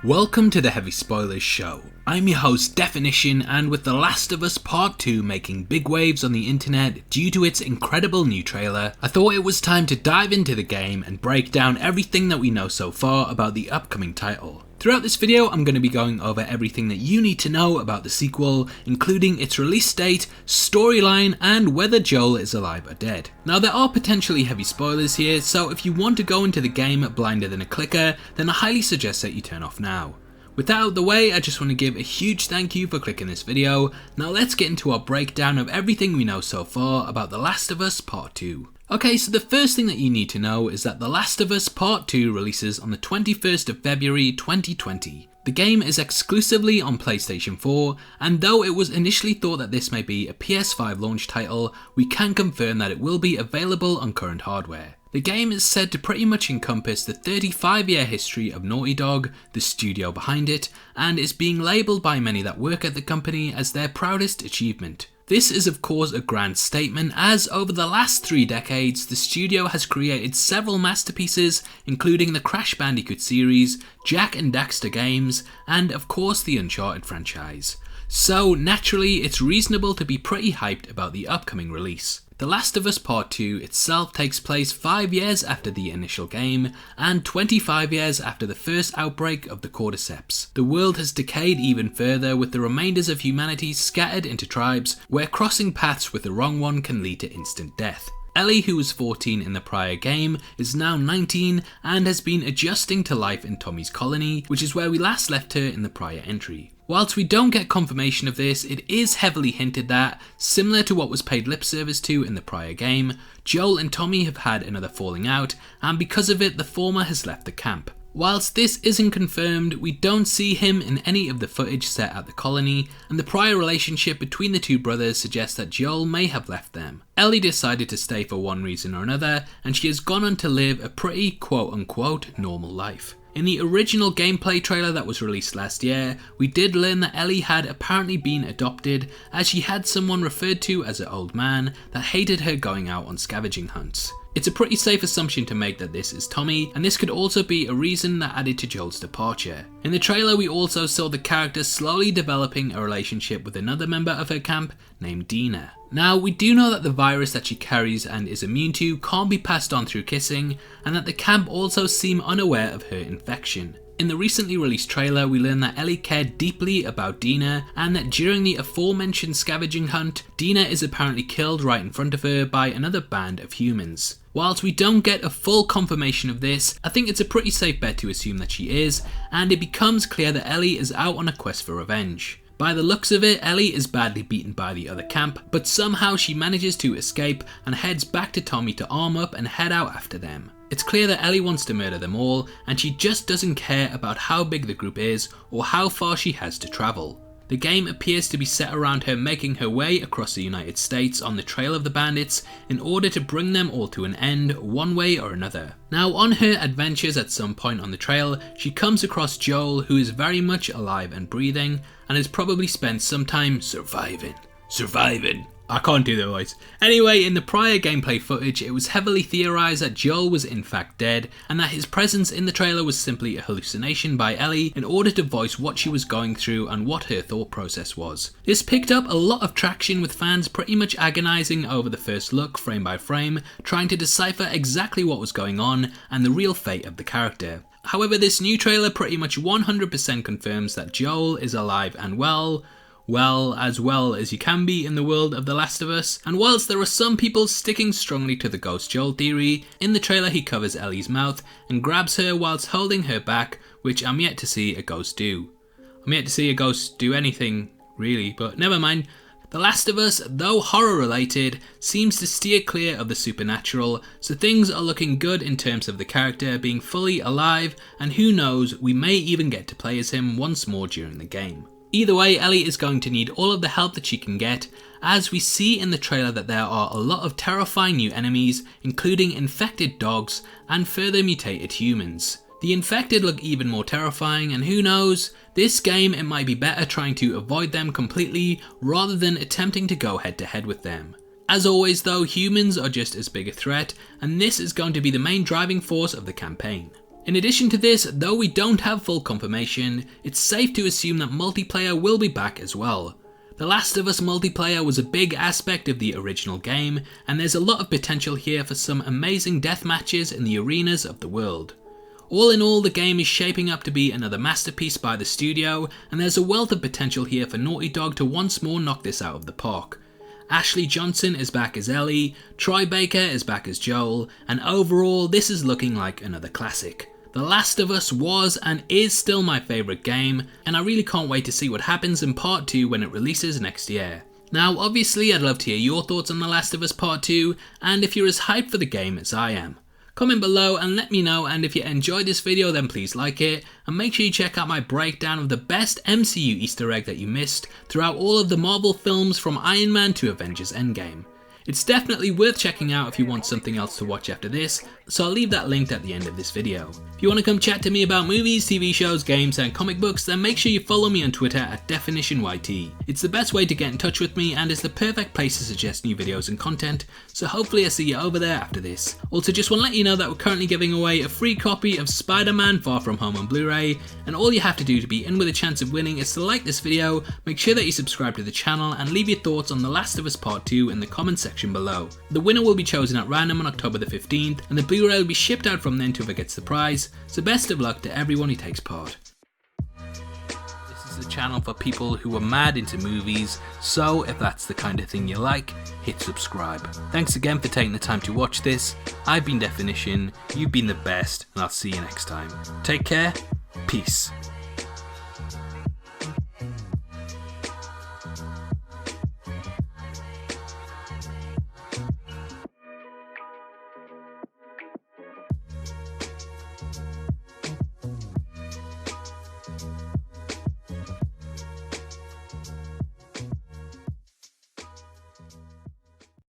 Welcome to the Heavy Spoilers Show. I'm your host Deffinition, and with The Last of Us Part 2 making big waves on the internet due to its incredible new trailer, I thought it was time to dive into the game and break down everything that we know so far about the upcoming title. Throughout this video, I'm going to be going over everything that you need to know about the sequel, including its release date, storyline, and whether Joel is alive or dead. Now, there are potentially heavy spoilers here, so if you want to go into the game blinder than a clicker, then I highly suggest that you turn off now. With that out of the way, I just want to give a huge thank you for clicking this video. Now let's get into our breakdown of everything we know so far about The Last of Us Part 2. Okay, so the first thing that you need to know is that The Last of Us Part 2 releases on the 21st of February 2020. The game is exclusively on PlayStation 4, and though it was initially thought that this may be a PS5 launch title, we can confirm that it will be available on current hardware. The game is said to pretty much encompass the 35-year history of Naughty Dog, the studio behind it, and is being labelled by many that work at the company as their proudest achievement. This is of course a grand statement, as over the last 3 decades the studio has created several masterpieces, including the Crash Bandicoot series, Jak and Daxter games, and of course the Uncharted franchise. So naturally it's reasonable to be pretty hyped about the upcoming release. The Last of Us Part 2 itself takes place 5 years after the initial game, and 25 years after the first outbreak of the cordyceps. The world has decayed even further, with the remainders of humanity scattered into tribes, where crossing paths with the wrong one can lead to instant death. Ellie, who was 14 in the prior game, is now 19 and has been adjusting to life in Tommy's colony, which is where we last left her in the prior entry. Whilst we don't get confirmation of this, it is heavily hinted that, similar to what was paid lip service to in the prior game, Joel and Tommy have had another falling out, and because of it the former has left the camp. Whilst this isn't confirmed, we don't see him in any of the footage set at the colony, and the prior relationship between the two brothers suggests that Joel may have left them. Ellie decided to stay for one reason or another, and she has gone on to live a pretty quote-unquote normal life. In the original gameplay trailer that was released last year, we did learn that Ellie had apparently been adopted, as she had someone referred to as an old man that hated her going out on scavenging hunts. It's a pretty safe assumption to make that this is Tommy, and this could also be a reason that added to Joel's departure. In the trailer we also saw the character slowly developing a relationship with another member of her camp named Dina. Now, we do know that the virus that she carries and is immune to can't be passed on through kissing, and that the camp also seem unaware of her infection. In the recently released trailer, we learn that Ellie cared deeply about Dina, and that during the aforementioned scavenging hunt, Dina is apparently killed right in front of her by another band of humans. Whilst we don't get a full confirmation of this, I think it's a pretty safe bet to assume that she is, and it becomes clear that Ellie is out on a quest for revenge. By the looks of it, Ellie is badly beaten by the other camp, but somehow she manages to escape and heads back to Tommy to arm up and head out after them. It's clear that Ellie wants to murder them all, and she just doesn't care about how big the group is or how far she has to travel. The game appears to be set around her making her way across the United States on the trail of the bandits in order to bring them all to an end one way or another. Now, on her adventures at some point on the trail, she comes across Joel, who is very much alive and breathing and has probably spent some time surviving. I can't do the voice. Anyway, in the prior gameplay footage, it was heavily theorised that Joel was in fact dead, and that his presence in the trailer was simply a hallucination by Ellie in order to voice what she was going through and what her thought process was. This picked up a lot of traction, with fans pretty much agonising over the first look frame by frame, trying to decipher exactly what was going on and the real fate of the character. However, this new trailer pretty much 100% confirms that Joel is alive and well as you can be in the world of The Last of Us, and whilst there are some people sticking strongly to the Ghost Joel theory, in the trailer he covers Ellie's mouth and grabs her whilst holding her back, which I'm yet to see a ghost do. I'm yet to see a ghost do anything, really, but never mind. The Last of Us, though horror related, seems to steer clear of the supernatural, so things are looking good in terms of the character being fully alive, and who knows, we may even get to play as him once more during the game. Either way, Ellie is going to need all of the help that she can get, as we see in the trailer that there are a lot of terrifying new enemies, including infected dogs and further mutated humans. The infected look even more terrifying, and who knows, this game it might be better trying to avoid them completely rather than attempting to go head to head with them. As always though, humans are just as big a threat, and this is going to be the main driving force of the campaign. In addition to this, though we don't have full confirmation, it's safe to assume that multiplayer will be back as well. The Last of Us multiplayer was a big aspect of the original game, and there's a lot of potential here for some amazing death matches in the arenas of the world. All in all, the game is shaping up to be another masterpiece by the studio, and there's a wealth of potential here for Naughty Dog to once more knock this out of the park. Ashley Johnson is back as Ellie, Troy Baker is back as Joel, and overall this is looking like another classic. The Last of Us was and is still my favourite game, and I really can't wait to see what happens in Part 2 when it releases next year. Now obviously I'd love to hear your thoughts on The Last of Us Part 2, and if you're as hyped for the game as I am. Comment below and let me know, and if you enjoyed this video then please like it, and make sure you check out my breakdown of the best MCU Easter egg that you missed throughout all of the Marvel films from Iron Man to Avengers Endgame. It's definitely worth checking out if you want something else to watch after this, so I'll leave that linked at the end of this video. If you want to come chat to me about movies, TV shows, games and comic books, then make sure you follow me on Twitter at DeffinitionYT. It's the best way to get in touch with me and is the perfect place to suggest new videos and content, so hopefully I see you over there after this. Also just want to let you know that we're currently giving away a free copy of Spider-Man Far From Home on Blu-ray, and all you have to do to be in with a chance of winning is to like this video, make sure that you subscribe to the channel and leave your thoughts on The Last of Us Part 2 in the comment section below. The winner will be chosen at random on October the 15th, and the Blu-ray will be shipped out from then to whoever gets the prize, so best of luck to everyone who takes part. This is a channel for people who are mad into movies, so if that's the kind of thing you like, hit subscribe. Thanks again for taking the time to watch this. I've been Deffinition, you've been the best, and I'll see you next time. Take care, peace.